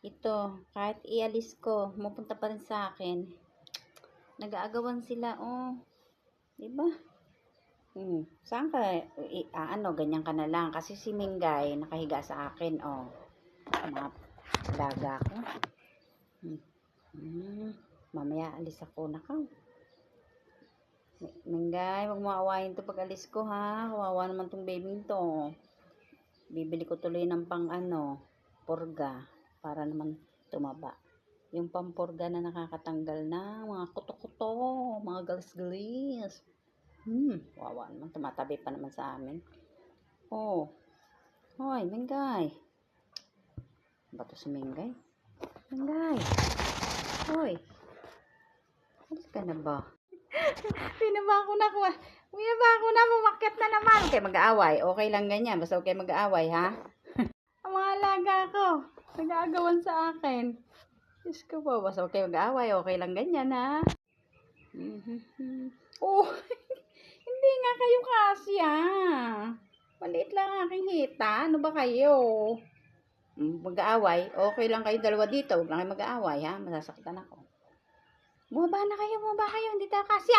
Ito, kahit ialis ko, mapunta pa rin sa akin. Nag-aagawan sila, oh. Diba? Saan ka? Ganyan ka na lang. Kasi si Mingay, nakahiga sa akin, oh. Mga daga ko. Mamaya, alis ako. Nakaw. Mingay, wag mo awayin to pag alis ko, ha? Kawawa naman tong baby to. Bibili ko tuloy ng purga. Para naman tumaba. Yung pampurga na nakakatanggal na mga kuto-kuto, mga galis-galis. Wawa naman. Tumatabi pa naman sa amin. Oh. Hoy, Mingay. Bato si Mingay. Mingay. Hoy. Alis ka na ba? Pinaba ko na. Pumakyat na naman. Okay, mag-aaway. Okay lang ganyan. Basta okay mag-aaway, ha? Ang mga alaga ko. Nag-aagawan sa akin. Diyos ko po. Basta okay mag-aaway. Okay lang ganyan, ha? Oh, hindi nga kayo kasi, maliit lang aking hita. Ano ba kayo? Mag-aaway. Okay lang kayo dalawa dito. Huwag lang kayo mag-aaway, ha? Masasaktan ako. Bumaba na kayo. Hindi tayo kasi,